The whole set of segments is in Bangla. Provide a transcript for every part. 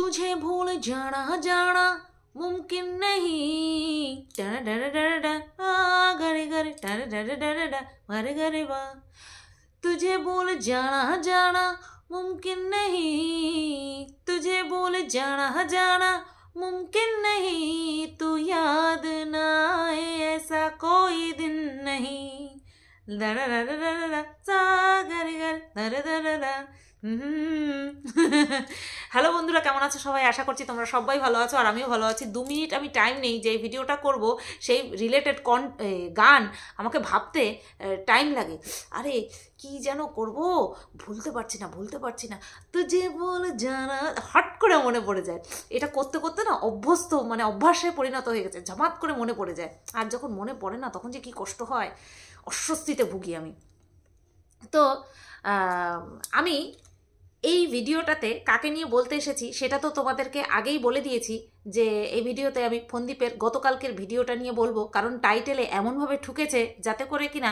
तुझे भूल जाना जाना मुमकिन नहीं गरे गरे गरे गरे बा तुझे भूल जाना जाना मुमकिन नहीं तुझे भूल जाना जाना मुमकिन नहीं तू याद ना आए ऐसा कोई दिन नहीं হ্যালো বন্ধুরা, কেমন আছো সবাই? আশা করছি তোমরা সবাই ভালো আছো আর আমিও ভালো আছি। 2 মিনিট আমি টাইম নেই যে ভিডিওটা করব, সেই রিলেটেড গান আমাকে ভাবতে টাইম লাগে। আরে কি যেন করব ভুলতে পারছি না। তো যে বল জানা হট করে মনে পড়ে যায়। এটা করতে করতে না অভ্যস্ত, মানে অভ্যাসে পরিণত হয়ে গেছে। ঝমাত করে মনে পড়ে যায়, আর যখন মনে পড়ে না তখন যে কি কষ্ট হয়, অস্বস্তিতে ভুগি আমি। তো আমি এই ভিডিওটাতে কাকে নিয়ে বলতে এসেছি সেটা তো তোমাদেরকে আগেই বলে দিয়েছি যে এই ভিডিওতে আমি ফন্দীপের গতকালকের ভিডিওটা নিয়ে বলবো, কারণ টাইটেলে এমনভাবে ঠুকেছে যাতে করে কিনা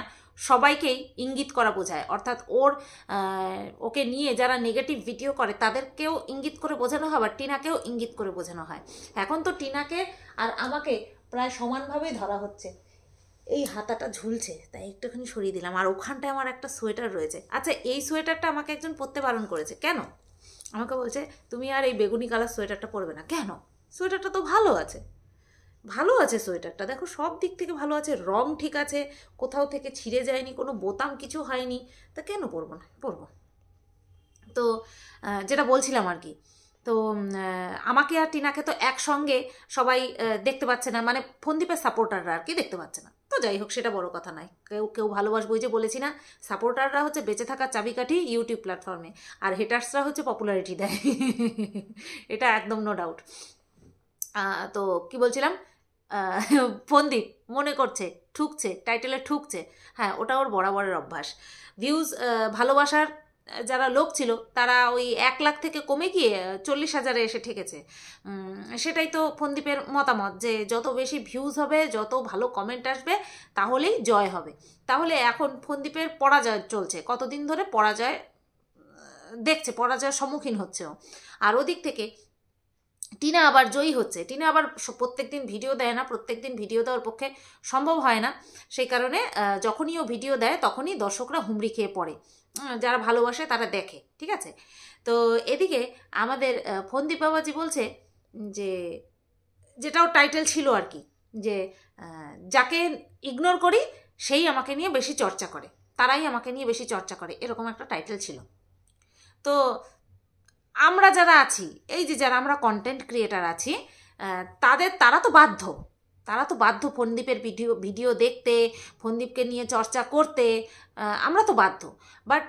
সবাইকেই ইঙ্গিত করা বোঝায়। অর্থাৎ ওকে নিয়ে যারা নেগেটিভ ভিডিও করে তাদেরকেও ইঙ্গিত করে বোঝানো হয়, আবার টিনাকেও ইঙ্গিত করে বোঝানো হয়। এখন তো টিনাকে আর আমাকে প্রায় সমানভাবেই ধরা হচ্ছে। এই হাতাটা ঝুলছে তাই একটুখানি সরিয়ে দিলাম, আর ওখানটায় আমার একটা সোয়েটার রয়েছে। আচ্ছা, এই সোয়েটারটা আমাকে একজন পরতে বারণ করেছে। কেন? আমাকে বলছে তুমি আর এই বেগুনি কালার সোয়েটারটা পরবে না। কেন? সোয়েটারটা তো ভালো আছে সোয়েটারটা, দেখো সব দিক থেকে ভালো আছে, রং ঠিক আছে, কোথাও থেকে ছিঁড়ে যায়নি, কোনো বোতাম কিছু হয়নি, তা কেন পরবো না? পরবো। তো যেটা বলছিলাম আর কি, তো আমাকে আর টিনাকে তো একসঙ্গে সবাই দেখতে পাচ্ছে না, মানে ফন্দীপের সাপোর্টাররা আর কি দেখতে পাচ্ছে না। তো যাই হোক, সেটা বড় কথা নয়। কেউ ভালোবাসবো, যে বলেছি না, সাপোর্টাররা হচ্ছে বেঁচে থাকার চাবিকাঠি ইউটিউব প্ল্যাটফর্মে, আর হেটার্সরা হচ্ছে পপুলারিটি দেয়। এটা একদম নো ডাউট। তো কি বলছিলাম, ফন্দীপ মনে করছে ঠুকছে, টাইটেলে ঠুকছে। হ্যাঁ, ওটা ওর বরাবরের অভ্যাস। ভিউজ ভালোবাসার যারা লোক ছিল তারা ওই 1 লাখ থেকে কমে গিয়ে 40,000-এ এসে ঠেকেছে। সেটাই তো ফন্দীপের মতামত, যে যত বেশি ভিউজ হবে, যত ভালো কমেন্ট আসবে, তাহলেই জয় হবে। তাহলে এখন ফন্দীপের পরাজয় চলছে, কতদিন ধরে পরাজয়ের সম্মুখীন হচ্ছে ও। আর ওদিক থেকে টিনা আবার জয়ী হচ্ছে। টিনা আবার প্রত্যেকদিন ভিডিও দেয় না, প্রত্যেকদিন ভিডিও দেওয়ার পক্ষে সম্ভব হয় না। সেই কারণে যখনই ও ভিডিও দেয় তখনই দর্শকরা হুমড়ি খেয়ে পড়ে, যারা ভালোবাসে তারা দেখে, ঠিক আছে? তো এদিকে আমাদের ফন্দীপ বাবাজি বলছে যে, যেটাও টাইটেল ছিল আর কি, যে যাকে ইগনোর করি সেই আমাকে নিয়ে বেশি চর্চা করে, তারাই আমাকে নিয়ে বেশি চর্চা করে, এরকম একটা টাইটেল ছিল। তো আমরা যারা আছি, এই যে যারা আমরা কন্টেন্ট ক্রিয়েটার আছি, তারা তো বাধ্য ফন্দীপের ভিডিও দেখতে, ফন্দীপকে নিয়ে চর্চা করতে, আমরা তো বাধ্য। বাট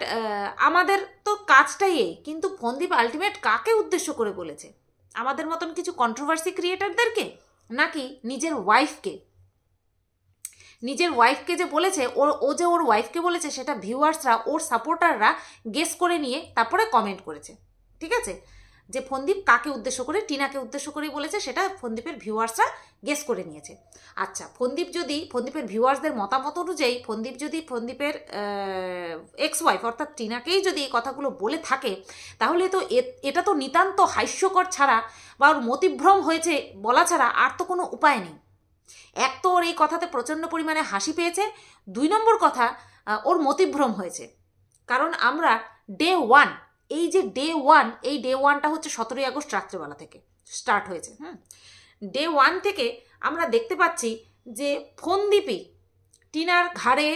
আমাদের তো কাজটাই এই। কিন্তু ফন্দীপ আলটিমেট কাকে উদ্দেশ্য করে বলেছে? আমাদের মতন কিছু কন্ট্রোভার্সি ক্রিয়েটারদেরকে, নাকি নিজের ওয়াইফকে যে বলেছে, ও যে ওর ওয়াইফকে বলেছে সেটা ভিউয়ার্সরা, ওর সাপোর্টাররা গেস করে নিয়ে তারপরে কমেন্ট করেছে, ঠিক আছে? যে ফন্দীপ কাকে উদ্দেশ্য করে, টিনাকে উদ্দেশ্য করেই বলেছে, সেটা ফন্দীপের ভিউয়ার্সরা গেস করে নিয়েছে। আচ্ছা, ফন্দীপের ভিউয়ার্সদের মতামত অনুযায়ী ফন্দীপের এক্স ওয়াইফ অর্থাৎ টিনাকেই যদি এই কথাগুলো বলে থাকে, তাহলে তো এটা তো নিতান্ত হাস্যকর ছাড়া বা ওর মতিভ্রম হয়েছে বলা ছাড়া আর তো কোনো উপায় নেই। এক তো ওর এই কথাতে প্রচণ্ড পরিমাণে হাসি পেয়েছে, 2 নম্বর কথা ওর মতিভ্রম হয়েছে। কারণ আমরা ডে 1, এই ডে 1টা হচ্ছে 17ই আগস্ট রাত্রেবেলা থেকে স্টার্ট হয়েছে। ডে 1 থেকে আমরা দেখতে পাচ্ছি যে ফন্দীপই টিনার ঘাড়ে,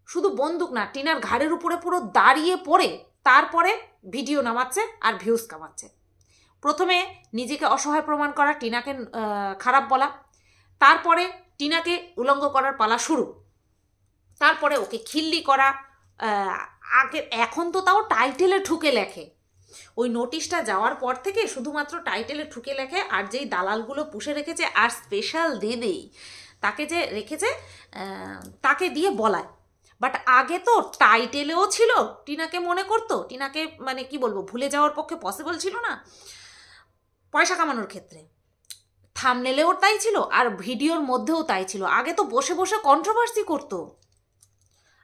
শুধু বন্দুক না, টিনার ঘাড়ের উপরে পুরো দাঁড়িয়ে পড়ে তারপরে ভিডিও নামাচ্ছে আর ভিউজ কামাচ্ছে। প্রথমে নিজেকে অসহায় প্রমাণ করা, টিনাকে খারাপ বলা, তারপরে টিনাকে উলঙ্গ করার পালা শুরু, তারপরে ওকে খিল্লি করা। এখন তো তাও টাইটেলে ঠুকে লেখে। ওই নোটিশটা যাওয়ার পর থেকে শুধুমাত্র টাইটেলে ঠুকে লেখে, আর যেই দালালগুলো পুষে রেখেছে, আর স্পেশাল দিদি তাকে যে রেখেছে, তাকে দিয়ে বলায়। বাট আগে তো টাইটেলেও ছিল, টিনাকে মনে করতো, টিনাকে মানে কি বলবো, ভুলে যাওয়ার পক্ষে পসিবল ছিল না পয়সা কামানোর ক্ষেত্রে। থাম্বনেলেও তাই ছিল, আর ভিডিওর মধ্যেও তাই ছিল। আগে তো বসে বসে কন্ট্রোভার্সি করতো,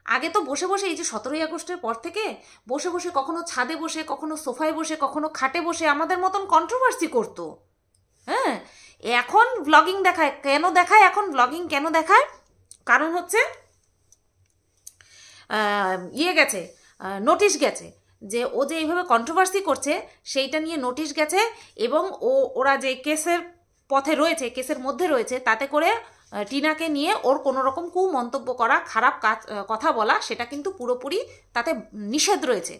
আগে তো বসে বসে এই যে 17ই আগস্টের পর থেকে বসে বসে কখনো ছাদে বসে, কখনো সোফায় বসে, কখনো খাটে বসে আমাদের মতন কন্ট্রোভার্সি করতো। হ্যাঁ, এখন ব্লগিং দেখায়। কেন দেখায় এখন ব্লগিং? কেন দেখায়? কারণ হচ্ছে গেছে, নোটিশ গেছে যে ও যে এইভাবে কন্ট্রোভার্সি করছে সেইটা নিয়ে নোটিশ গেছে, এবং ওরা যে কেসের পথে রয়েছে, কেসের মধ্যে রয়েছে, তাতে করে টিনাকে নিয়ে ওর কোনো রকম কুমন্তব্য করা, খারাপ কথা বলা, সেটা কিন্তু পুরোপুরি তাতে নিষেধ রয়েছে।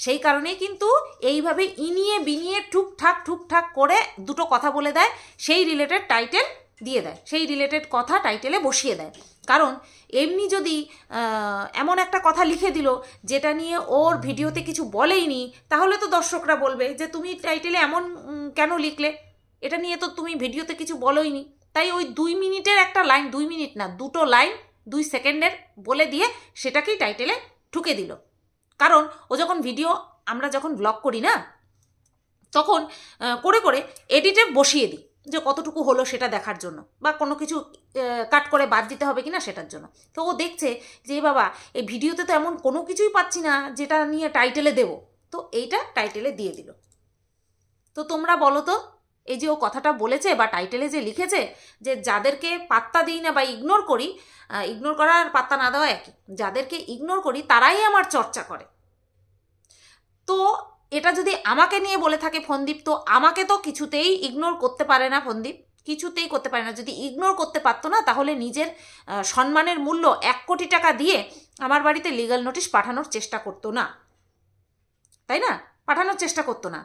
সেই কারণেই কিন্তু এইভাবে ইনিয়ে বিনিয়ে ঠুকঠাক করে দুটো কথা বলে দেয়, সেই রিলেটেড টাইটেল দিয়ে দেয়, সেই রিলেটেড কথা টাইটেলে বসিয়ে দেয়। কারণ এমনি যদি এমন একটা কথা লিখে দিল যেটা নিয়ে ওর ভিডিওতে কিছু বলেইনি, তাহলে তো দর্শকরা বলবে যে তুমি টাইটেলে এমন কেন লিখলে, এটা নিয়ে তো তুমি ভিডিওতে কিছু বলোইনি। তাই ওই 2 মিনিটের একটা লাইন, 2 মিনিট না, 2টো লাইন 2 সেকেন্ডের বলে দিয়ে সেটাকেই টাইটেলে ঠুকে দিল। কারণ ও যখন ভিডিও, আমরা যখন ব্লগ করি না, তখন করে করে এডিটে বসিয়ে দিই যে কতটুকু হলো সেটা দেখার জন্য, বা কোনো কিছু কাট করে বাদ দিতে হবে কিনা সেটার জন্য। তো ও দেখছে যে বাবা এই ভিডিওতে তো এমন কোনো কিছুই পাচ্ছি না যেটা নিয়ে টাইটেলে দেব, তো এইটা টাইটেলে দিয়ে দিল। তো তোমরা বলো তো, এই যে ও কথাটা বলেছে বা টাইটেলে যে লিখেছে, যে যাদেরকে পাত্তা দিই না বা ইগনোর করি, ইগনোর করা আর পাত্তা না দেওয়া একই, যাদেরকে ইগনোর করি তারাই আমার চর্চা করে। তো এটা যদি আমাকে নিয়ে বলে থাকে ফোনদীপ, তো আমাকে তো কিছুতেই ইগনোর করতে পারে না ফোনদীপ, কিছুতেই করতে পারে না। যদি ইগনোর করতে পারতো না, তাহলে নিজের সম্মানের মূল্য 1 কোটি টাকা দিয়ে আমার বাড়িতে লিগ্যাল নোটিশ পাঠানোর চেষ্টা করতো না, তাই না? পাঠানোর চেষ্টা করতো না।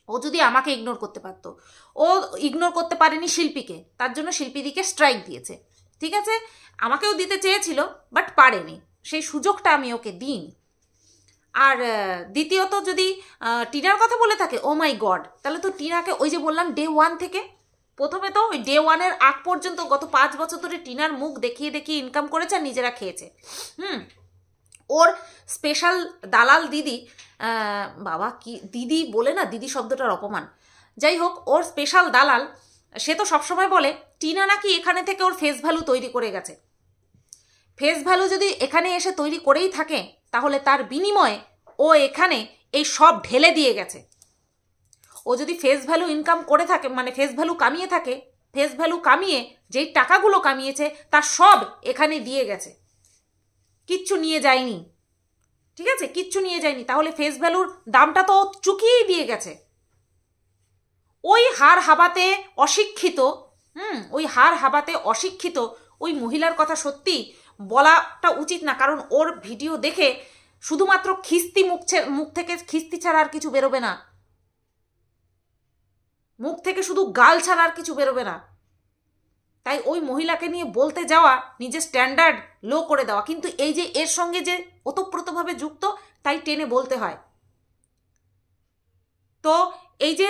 ও যদি আমাকে ইগনোর করতে পারতো, ও ইগনোর করতে পারেনি শিল্পীকে, তার জন্য শিল্পীদিকে স্ট্রাইক দিয়েছে। ঠিক আছে, আমাকেও দিতে চেয়েছিল, বাট পারেনি, সেই সুযোগটা আমি ওকে দিইনি। আর দ্বিতীয়ত যদি টিনার কথা বলে থাকে, ও মাই গড, তাহলে তো টিনাকে ওই যে বললাম ডে 1 থেকে, প্রথমে তো ওই ডে 1-এর আগ পর্যন্ত গত 5 বছর ধরে টিনার মুখ দেখিয়ে দেখিয়ে ইনকাম করেছে আর নিজেরা খেয়েছে। ওর স্পেশাল দালাল দিদি, বাবা কি দিদি বলে না, দিদি শব্দটার অপমান, যাই হোক, ওর স্পেশাল দালাল সে তো সবসময় বলে টিনা নাকি এখানে থেকে ওর ফেস ভ্যালু তৈরি করে গেছে। ফেস ভ্যালু যদি এখানে এসে তৈরি করেই থাকে, তাহলে তার বিনিময়ে ও এখানে এই সব ঢেলে দিয়ে গেছে। ও যদি ফেস ভ্যালু ইনকাম করে থাকে, মানে ফেস ভ্যালু কামিয়ে থাকে, ফেস ভ্যালু কামিয়ে যেই টাকাগুলো কামিয়েছে তার সব এখানে দিয়ে গেছে, কিচ্ছু নিয়ে যায়নি। ঠিক আছে, কিচ্ছু নিয়ে যায়নি, তাহলে ফেস ভ্যালুর দামটা তো চুকিয়েই দিয়ে গেছে। ওই হার হাবাতে অশিক্ষিত, ওই হার হাবাতে অশিক্ষিত ওই মহিলার কথা সত্যি বলাটা উচিত না। কারণ ওর ভিডিও দেখে শুধুমাত্র খিস্তি মুখ থেকে খিস্তি ছাড়া আর কিছু বেরোবে না, মুখ থেকে শুধু গাল ছাড়া আর কিছু বেরোবে না। তাই ওই মহিলাকে নিয়ে বলতে যাওয়া নিজের স্ট্যান্ডার্ড লো করে দেওয়া। কিন্তু এই যে এর সঙ্গে যে ওতপ্রোতভাবে যুক্ত, তাই টেনে বলতে হয়। তো এই যে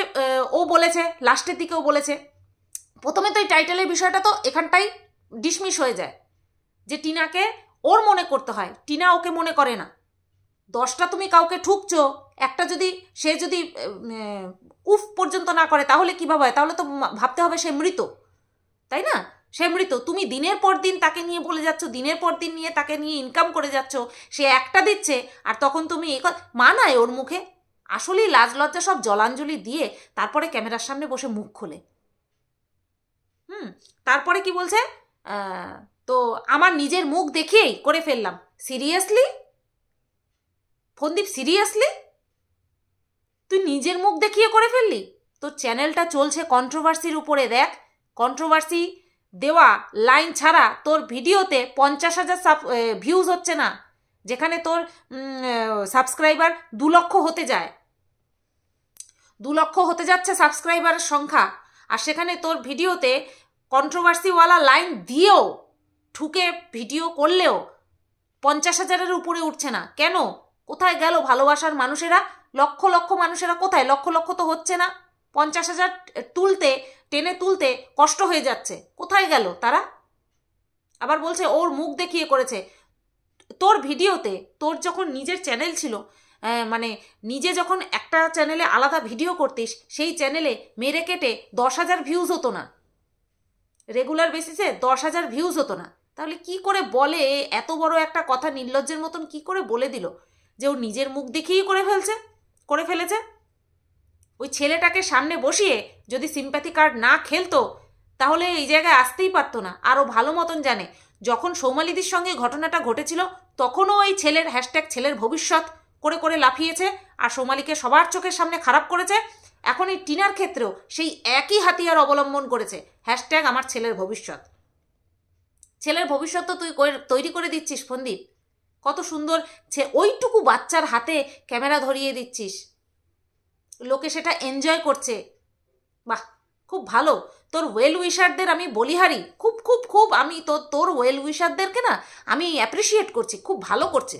ও বলেছে, লাস্টের দিকেও বলেছে, প্রথমে তো এই টাইটেলের বিষয়টা তো এখানটাই ডিসমিস হয়ে যায়, যে টিনাকে ওর মনে করতে হয়, টিনা ওকে মনে করে না। 10টা তুমি কাউকে ঠুকছো, একটা যদি সে যদি উফ পর্যন্ত না করে, তাহলে কীভাবে হয়? তাহলে তো ভাবতে হবে সে মৃত, তাই না? সে মৃত। তুমি দিনের পর দিন তাকে নিয়ে বলে যাচ্ছ, দিনের পর দিন নিয়ে তাকে নিয়ে ইনকাম করে যাচ্ছ, সে একটা দিচ্ছে, আর তখন তুমি এই কথা মানায় ওর মুখে? আসলেই লাজ লজ্জা সব জলাঞ্জলি দিয়ে তারপরে ক্যামেরার সামনে বসে মুখ খোলে। তারপরে কি বলছে, তো আমার নিজের মুখ দেখিয়েই করে ফেললাম। সিরিয়াসলি ফোনদীপ, সিরিয়াসলি তুই নিজের মুখ দেখিয়ে করে ফেললি? তোর চ্যানেলটা চলছে কন্ট্রোভার্সির উপরে। দেখ, কন্ট্রোভার্সি দেওয়া লাইন ছাড়া তোর ভিডিওতে 50,000 ভিউজ হচ্ছে না, যেখানে তোর সাবস্ক্রাইবার 2 লক্ষ হতে যায়, 2 লক্ষ হতে যাচ্ছে সাবস্ক্রাইবারের সংখ্যা, আর সেখানে তোর ভিডিওতে কন্ট্রোভার্সিওয়ালা লাইন দিয়েও ঠুকে ভিডিও করলেও 50,000-এর উপরে উঠছে না। কেন? কোথায় গেল ভালোবাসার মানুষেরা? লক্ষ লক্ষ মানুষেরা কোথায়? লক্ষ লক্ষ তো হচ্ছে না। 50,000 তুলতে, টেনে তুলতে কষ্ট হয়ে যাচ্ছে, কোথায় গেল তারা? আবার বলছে ওর মুখ দেখিয়ে করেছে। তোর ভিডিওতে, তোর যখন নিজের চ্যানেল ছিল, মানে নিজে যখন একটা চ্যানেলে আলাদা ভিডিও করতিস, সেই চ্যানেলে মেরে কেটে 10,000 ভিউজ হতো না, রেগুলার বেসিসে 10,000 ভিউজ হতো না। তাহলে কি করে বলে, এত বড় একটা কথা নির্লজ্জের মতন কি করে বলে দিল যে ও নিজের মুখ দেখেই করে ফেলেছে। ওই ছেলেটাকে সামনে বসিয়ে যদি সিম্প্যাথি কার্ড না খেলতো তাহলে এই জায়গায় আসতেই পারতো না। আরও ভালো মতন জানে, যখন সৌমালিদির সঙ্গে ঘটনাটা ঘটেছিল তখনও এই ছেলের হ্যাশট্যাগ ছেলের ভবিষ্যৎ করে লাফিয়েছে আর সৌমালিকে সবার চোখের সামনে খারাপ করেছে। এখন এই টিনার ক্ষেত্রেও সেই একই হাতিয়ার অবলম্বন করেছে, হ্যাশট্যাগ আমার ছেলের ভবিষ্যৎ। ছেলের ভবিষ্যৎ তো তুই তৈরি করে দিচ্ছিস ফন্দীপ, কত সুন্দর ওইটুকু বাচ্চার হাতে ক্যামেরা ধরিয়ে দিচ্ছিস, লোকে সেটা এনজয় করছে। বাহ, খুব ভালো। তোর ওয়েল উইশারদের আমি বলিহারি, খুব খুব খুব আমি তোর ওয়েল উইশারদেরকে না আমি অ্যাপ্রিসিয়েট করছি, খুব ভালো করছে।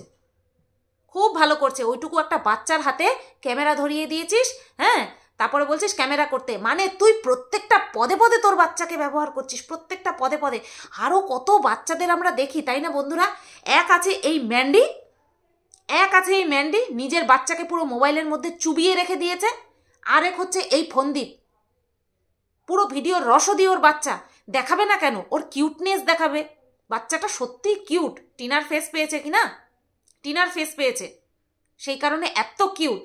ওইটুকু একটা বাচ্চার হাতে ক্যামেরা ধরিয়ে দিয়েছিস, হ্যাঁ, তারপরে বলছিস ক্যামেরা করতে, মানে তুই প্রত্যেকটা পদে পদে তোর বাচ্চাকে ব্যবহার করছিস, প্রত্যেকটা পদে পদে। আরও কত বাচ্চাদের আমরা দেখি, তাই না বন্ধুরা? এক আছে এই ম্যান্ডি, নিজের বাচ্চাকে পুরো মোবাইলের মধ্যে চুবিয়ে রেখে দিয়েছে। আরেক হচ্ছে এই ফন্দীপ, পুরো ভিডিওর রসদি ওর বাচ্চা দেখাবে না কেন, ওর কিউটনেস দেখাবে। বাচ্চাটা সত্যিই কিউট, টিনার ফেস পেয়েছে কি না, টিনার ফেস পেয়েছে, সেই কারণে এত কিউট।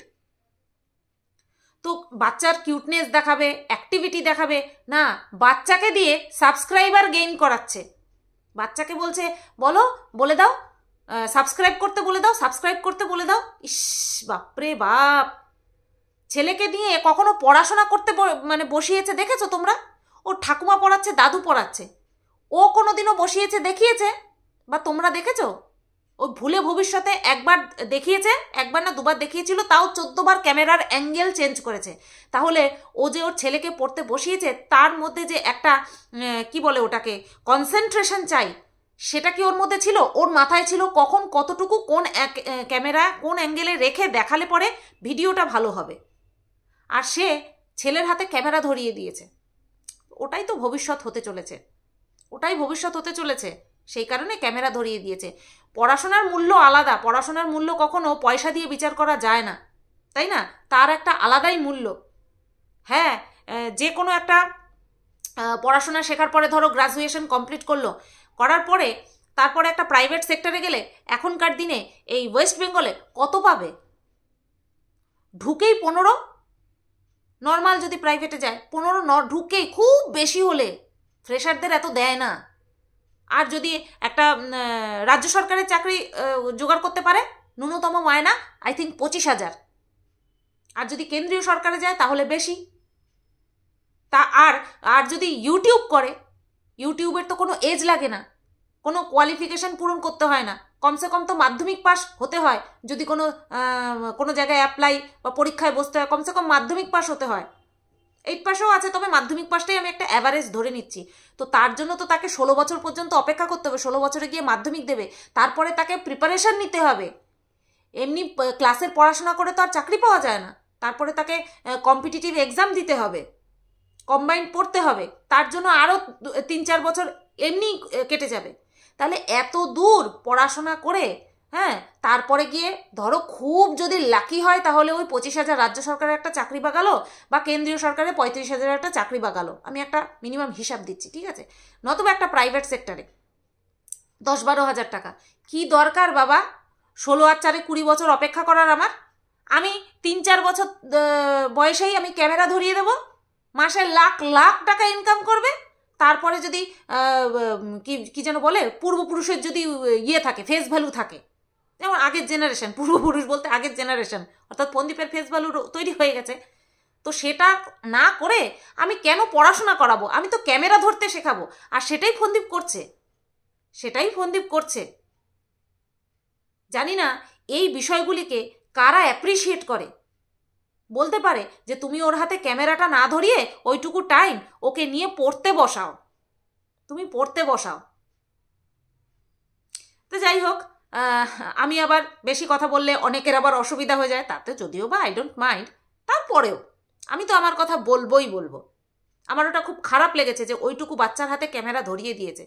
তো বাচ্চার কিউটনেস দেখাবে, অ্যাক্টিভিটি দেখাবে না, বাচ্চাকে দিয়ে সাবস্ক্রাইবার গেইন করাচ্ছে। বাচ্চাকে বলছে বলে দাও সাবস্ক্রাইব করতে বলে দাও। ইস বাপরে বাপ, ছেলেকে দিয়ে কখনো পড়াশোনা করতে মানে বসিয়েছে দেখেছো তোমরা? ও ঠাকুমা পড়াচ্ছে, দাদু পড়াচ্ছে, ও কোনোদিনও বসিয়েছে দেখিয়েছে বা তোমরা দেখেছো? ও ভুলে ভবিষ্যতে একবার দেখিয়েছে, একবার না দুবার দেখিয়েছিল, তাও 14 বার ক্যামেরার অ্যাঙ্গেল চেঞ্জ করেছে। তাহলে ও যে ওর ছেলেকে পড়তে বসিয়েছে তার মধ্যে যে একটা কি বলে ওটাকে কনসেন্ট্রেশন চাই, সেটা কি ওর মধ্যে ছিল? ওর মাথায় ছিল কখন কতটুকু কোন ক্যামেরা কোন অ্যাঙ্গেলে রেখে দেখালে পরে ভিডিওটা ভালো হবে। আর সে ছেলের হাতে ক্যামেরা ধরিয়ে দিয়েছে। ওটাই ভবিষ্যৎ হতে চলেছে, সেই কারণে ক্যামেরা ধরিয়ে দিয়েছে। পড়াশোনার মূল্য আলাদা, পড়াশোনার মূল্য কখনো পয়সা দিয়ে বিচার করা যায় না, তাই না? তার একটা আলাদাই মূল্য। হ্যাঁ, যে কোনো একটা পড়াশোনা শেখার পরে ধরো গ্রাজুয়েশন কমপ্লিট করার পরে তারপরে একটা প্রাইভেট সেক্টরে গেলে এখনকার দিনে এই ওয়েস্ট বেঙ্গলে কত পাবে? ঢুকেই 15, নর্মাল যদি প্রাইভেটে যায় 15 ঢুকেই, খুব বেশি হলে, ফ্রেশারদের এত দেয় না। আর যদি একটা রাজ্য সরকারের চাকরি জোগাড় করতে পারে, ন্যূনতম মায়না আই থিঙ্ক 25,000। আর যদি কেন্দ্রীয় সরকারে যায় তাহলে বেশি। আর যদি ইউটিউব করে, ইউটিউবের তো কোনো এজ লাগে না, কোনো কোয়ালিফিকেশন পূরণ করতে হয় না, কমসে কম তো মাধ্যমিক পাস হতে হয়। যদি কোনো জায়গায় অ্যাপ্লাই বা পরীক্ষায় বসতে হয়, কমসে কম মাধ্যমিক পাস হতে হয়। 8 পাসও আছে, তবে মাধ্যমিক পাসটাই আমি একটা অ্যাভারেজ ধরে নিচ্ছি। তো তার জন্য তো তাকে 16 বছর পর্যন্ত অপেক্ষা করতে হবে, 16 বছরে গিয়ে মাধ্যমিক দেবে, তারপরে তাকে প্রিপারেশন নিতে হবে। এমনি ক্লাসের পড়াশোনা করে তো আর চাকরি পাওয়া যায় না, তারপরে তাকে কম্পিটিটিভ এক্সাম দিতে হবে, কম্বাইন্ড পড়তে হবে, তার জন্য আরও 3-4 বছর এমনি কেটে যাবে। তাহলে এত দূর পড়াশোনা করে, হ্যাঁ, তারপরে গিয়ে ধরো খুব যদি লাকি হয় তাহলে ওই 25,000 রাজ্য সরকারের একটা চাকরি বাগালো বা কেন্দ্রীয় সরকারের 35,000 একটা চাকরি বাগালো, আমি একটা মিনিমাম হিসাব দিচ্ছি, ঠিক আছে? নতুবা একটা প্রাইভেট সেক্টরে 10-12 হাজার টাকা। কি দরকার বাবা 16 আর 4 20 বছর অপেক্ষা করার? আমি 3-4 বছর বয়সেই আমি ক্যামেরা ধরিয়ে দেবো, মাসে লাখ লাখ টাকা ইনকাম করবে। তারপরে যদি কি যেন বলে, পূর্বপুরুষের যদি থাকে, ফেস ভ্যালু থাকে, যেমন আগের জেনারেশন, পূর্বপুরুষ বলতে আগের জেনারেশন, অর্থাৎ ফন্দীপের ফেস ভ্যালু তৈরি হয়ে গেছে। তো সেটা না করে আমি কেন পড়াশোনা করাবো? আমি তো ক্যামেরা ধরতে শেখাবো। আর সেটাই ফন্দীপ করছে। জানি না এই বিষয়গুলিকে কারা অ্যাপ্রিসিয়েট করে, বলতে পারে যে তুমি ওর হাতে ক্যামেরাটা না ধরিয়ে ওইটুকু টাইম ওকে নিয়ে পড়তে বসাও, তুমি পড়তে বসাও। তো যাই হোক, আমি আবার বেশি কথা বললে অনেকের আবার অসুবিধা হয়ে যায়, তাতে যদিও বা আই ডোন্ট মাইন্ড, তারপরেও আমি তো আমার কথা বলবো। আমার ওটা খুব খারাপ লেগেছে যে ওইটুকু বাচ্চার হাতে ক্যামেরা ধরিয়ে দিয়েছে।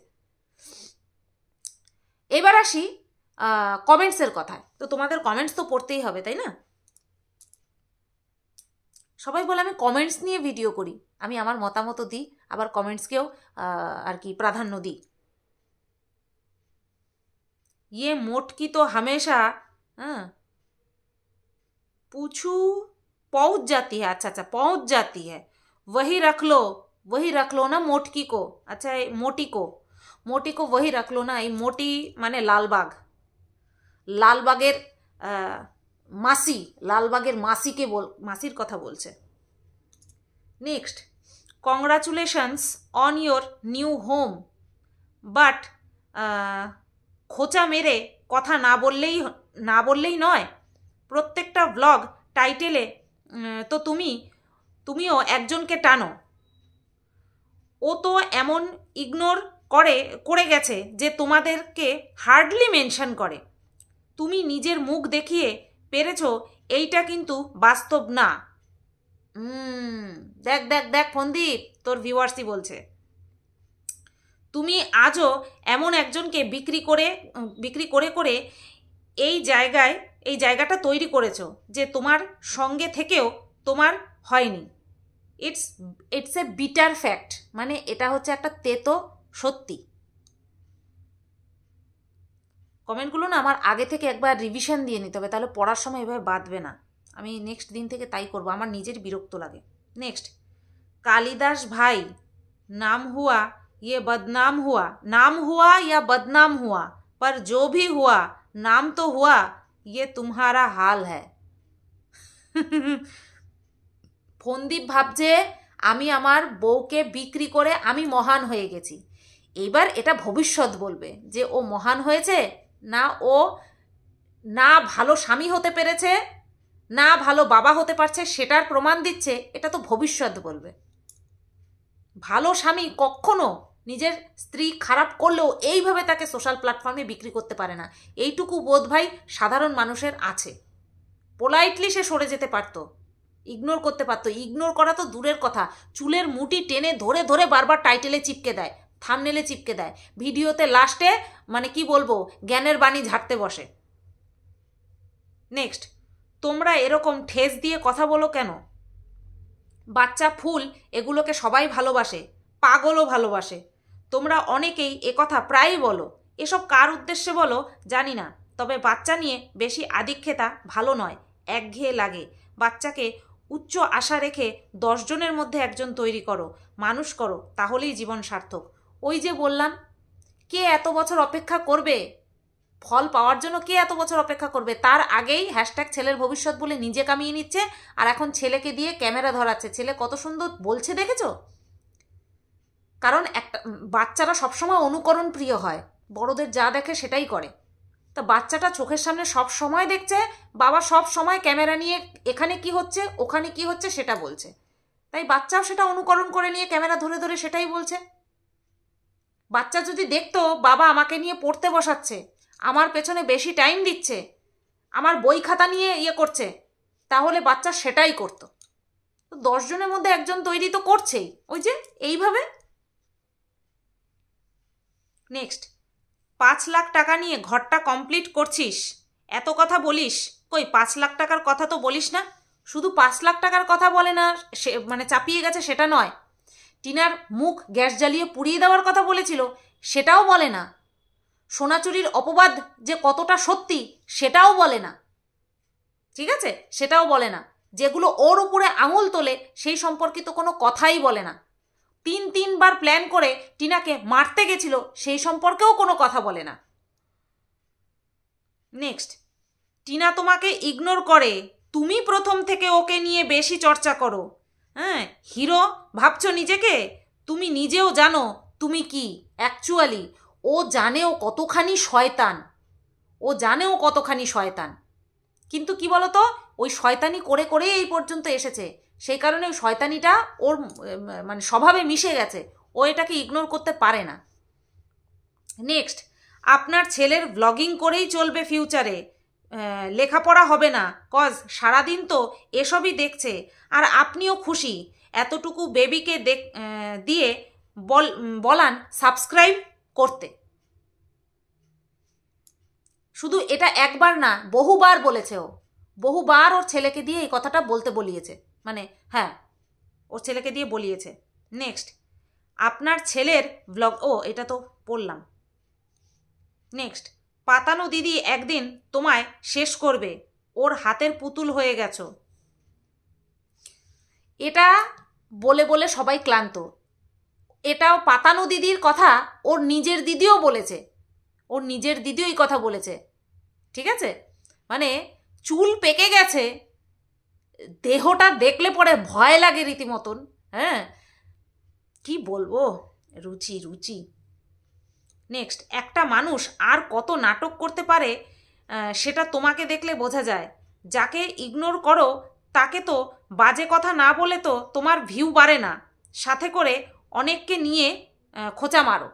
এবার আসি কমেন্টসের কথায়। তো তোমাদের কমেন্টস তো পড়তেই হবে, তাই না? সবাই বলে আমি কমেন্টস নিয়ে ভিডিও করি, আমি আমার মতামত দিই, আবার কমেন্টসকেও আর কি প্রাধান্য দিই। ये मोटकी तो हमेशा पूछू पहुंच जाती है। अच्छा अच्छा, पहुंच जाती है। वही रख लो ना मोटकी को। अच्छा, मोटी को वही रख लो ना। ये मोटी माने লালবাগের মাসির কথা বলছে। Next, congratulations on your new home, but খোঁচা মেরে কথা না বললেই নয়। প্রত্যেকটা ব্লগ টাইটেলে তো তুমিও একজনকে টানো। ও তো এমন ইগনোর করে গেছে যে তোমাদেরকে হার্ডলি মেনশন করে। তুমি নিজের মুখ দেখিয়ে পেরেছো, এইটা কিন্তু বাস্তব না। দেখ ফন্দীপ, তোর ভিউয়ার্সই বলছে। তুমি আজও এমন একজনকে বিক্রি করে এই জায়গাটা তৈরি করেছো যে তোমার সঙ্গে থেকেও তোমার হয়নি। ইটস এ বিটার ফ্যাক্ট, মানে এটা হচ্ছে একটা তেতো সত্যি। কমেন্টগুলো না আমার আগে থেকে একবার রিভিশন দিয়ে নিতে হবে, তাহলে পড়ার সময় এভাবে বাঁধবে না। আমি নেক্সট দিন থেকে তাই করবো, আমার নিজের বিরক্ত লাগে। নেক্সট, কালিদাস ভাই, নাম হুয়া ये बदनाम हुआ, नाम हुआ या बदनाम हुआ, पर जो भी हुआ नाम तो हुआ, ये तुम्हारा हाल है। ফন্দীপ ভাবছে আমি আমার বউকে বিক্রি করে আমি মহান হয়ে গেছি। এবার এটা ভবিষ্যৎ বলবে যে ও মহান হয়েছে না, ও না ভালো স্বামী হতে পেরেছে, না ভালো বাবা হতে পারছে, সেটার প্রমাণ দিচ্ছে। এটা তো ভবিষ্যৎ বলবে। ভালো স্বামী কখনো নিজের স্ত্রী খারাপ করলেও এইভাবে তাকে সোশ্যাল প্ল্যাটফর্মে বিক্রি করতে পারে না। এইটুকু বোধ ভাই সাধারণ মানুষের আছে। পোলাইটলি সে সরে যেতে পারতো, ইগনোর করতে পারতো। ইগনোর করা তো দূরের কথা, চুলের মুঠি টেনে ধরে বারবার টাইটেলে চিপকে দেয়, থাম্বনেলে চিপকে দেয়, ভিডিওতে লাস্টে মানে কি বলবো জ্ঞানের বাণী ঝাড়তে বসে। নেক্সট, তোমরা এরকম ঠেস দিয়ে কথা বলো কেন? বাচ্চা ফুল এগুলোকে সবাই ভালোবাসে, পাগলও ভালোবাসে। তোমরা অনেকেই একথা প্রায়ই বলো, এসব কার উদ্দেশ্যে বলো জানি না, তবে বাচ্চা নিয়ে বেশি আদিক্ষেতা ভালো নয়, একঘেয়ে লাগে। বাচ্চাকে উচ্চ আশা রেখে 10 জনের মধ্যে একজন তৈরি করো, মানুষ করো, তাহলেই জীবন সার্থক। ওই যে বললাম, কে এত বছর অপেক্ষা করবে ফল পাওয়ার জন্য? কে এত বছর অপেক্ষা করবে? তার আগেই হ্যাশট্যাগ ছেলের ভবিষ্যৎ বলে নিজে কামিয়ে নিচ্ছে, আর এখন ছেলেকে দিয়ে ক্যামেরা ধরাচ্ছে। ছেলে কত সুন্দর বলছে দেখেছো? কারণ একটা বাচ্চারা সবসময় অনুকরণ প্রিয় হয়, বড়দের যা দেখে সেটাই করে। তা বাচ্চাটা চোখের সামনে সব সময় দেখছে বাবা সব সময় ক্যামেরা নিয়ে এখানে কি হচ্ছে ওখানে কি হচ্ছে সেটা বলছে, তাই বাচ্চাও সেটা অনুকরণ করে নিয়ে ক্যামেরা ধরে সেটাই বলছে। বাচ্চা যদি দেখতো বাবা আমাকে নিয়ে পড়তে বসাচ্ছে, আমার পেছনে বেশি টাইম দিচ্ছে, আমার বই খাতা নিয়ে করছে, তাহলে বাচ্চা সেটাই করতো। 10 জনের মধ্যে একজন তৈরি তো করছেই, ওই যে এইভাবে। নেক্সট, 5 লাখ টাকা নিয়ে ঘরটা কমপ্লিট করছিস, এত কথা বলিস, কই 5 লাখ টাকার কথা তো বলিস না। শুধু 5 লাখ টাকার কথা বলে না, সে মানে চাপিয়ে গেছে সেটা নয়, টিনার মুখ গ্যাস জ্বালিয়ে পুড়িয়ে দেওয়ার কথা বলেছিল সেটাও বলে না, সোনাচুরির অপবাদ যে কতটা সত্যি সেটাও বলে না। ঠিক আছে, সেটাও বলে না। যেগুলো ওর উপরে আঙুল তোলে সেই সম্পর্কিত কোনো কথাই বলে না। 3বার প্ল্যান করে টিনাকে মারতে গেছিল, সেই সম্পর্কেও কোনো কথা বলে না। নেক্সট, টিনা তোমাকে ইগনোর করে, তুমি প্রথম থেকে ওকে নিয়ে বেশি চর্চা করো। হ্যাঁ, হিরো ভাবছো নিজেকে? তুমি নিজেও জানো তুমি কি অ্যাকচুয়ালি। ও জানেও কতখানি শয়তান, কিন্তু কি বলতো, ওই শয়তানি করে এই পর্যন্ত এসেছে। সেই কারণে ওই শয়তানিটা ওর মানে স্বভাবে মিশে গেছে, ও এটাকে ইগনোর করতে পারে না। নেক্সট, আপনার ছেলের ব্লগিং করেই চলবে ফিউচারে, লেখাপড়া হবে না, কজ সারাদিন তো এসবই দেখছে, আর আপনিও খুশি এতটুকু বেবিকে দিয়ে বলান সাবস্ক্রাইব করতে। শুধু এটা একবার না, বহুবার বলেছে ও, বহুবার ওর ছেলেকে দিয়ে এই কথাটা বলতে বলিয়েছে, মানে হ্যাঁ ওর ছেলেকে দিয়ে বলিয়েছে। নেক্সট, আপনার ছেলের ব্লগ, এটা তো পড়লাম। নেক্সট, পাতানো দিদি একদিন তোমায় শেষ করবে, ওর হাতের পুতুল হয়ে গেছো। এটা বলে বলে সবাই ক্লান্ত। এটাও পাতানো দিদির কথা ওর নিজের দিদিও বলেছে, ওর নিজের দিদিও এই কথা বলেছে, ঠিক আছে? মানে চুল পেকে গেছে, দেহটা দেখলে পরে ভয় লাগে রীতিমতন। হ্যাঁ, কি বলবো, রুচি রুচি। নেক্সট, একটা মানুষ আর কত নাটক করতে পারে সেটা তোমাকে দেখলে বোঝা যায়। যাকে ইগনোর করো তাকে তো বাজে কথা না বলে তো তোমার ভিউ বাড়ে না, সাথে করে অনেককে নিয়ে খোঁচা মারো।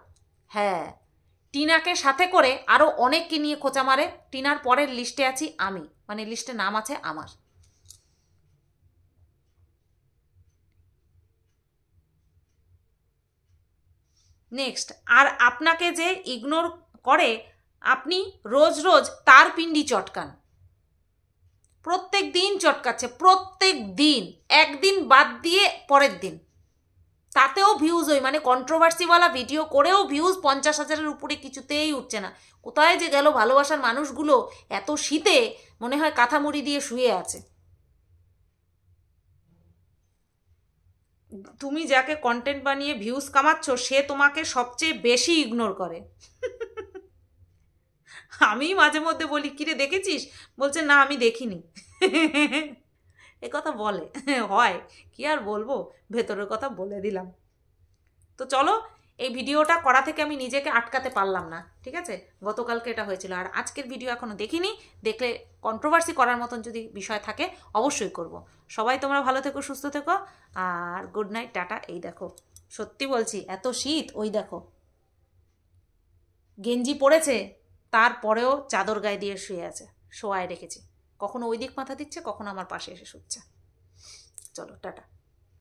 হ্যাঁ, টিনাকে সাথে করে আরও অনেককে নিয়ে খোঁচা মারে। টিনার পরের লিস্টে আছি আমি, মানে লিস্টে নাম আছে আমার। নেক্সট, আর আপনাকে যে ইগনোর করে আপনি রোজ রোজ তার পিণ্ডি চটকান। প্রত্যেক দিন চটকাচ্ছে, প্রত্যেক দিন, একদিন বাদ দিয়ে পরের দিন। তাতেও ভিউজ ওই মানে কন্ট্রোভার্সিওয়ালা ভিডিও করেও ভিউজ 50,000-এর উপরে কিছুতেই উঠছে না। কোথায় যে গেল ভালোবাসার মানুষগুলো? এত শীতে মনে হয় কাঁথা মুড়ি দিয়ে শুয়ে আছে। তুমি যাকে কন্টেন্ট বানিয়ে ভিউজ কামাচ্ছ সে তোমাকে সবচেয়ে বেশি ইগনোর করে। আমি মাঝে মধ্যে বলি, কিরে দেখেছিস? বলছে না আমি দেখিনি। এ কথা বলে, হয় কি আর বলবো, ভেতরের কথা বলে দিলাম। তো চলো, এই ভিডিওটা করা থেকে আমি নিজেকে আটকাতে পারলাম না, ঠিক আছে? গতকালকে এটা হয়েছিল, আর আজকের ভিডিও এখনও দেখিনি। দেখলে কন্ট্রোভার্সি করার মতন যদি বিষয় থাকে অবশ্যই করব। সবাই তোমরা ভালো থেকো, সুস্থ থেকো, আর গুড নাইট, টাটা। এই দেখো, সত্যি বলছি, এত শীত, ওই দেখো গেঞ্জি পরেছে, তারপরেও চাদর গায়ে দিয়ে শুয়ে আছে, শোয়ায় রেখেছি। কখনো ওই দিক মাথা দিচ্ছে, কখনো আমার পাশে এসে শুচ্ছে। চলো, টাটা।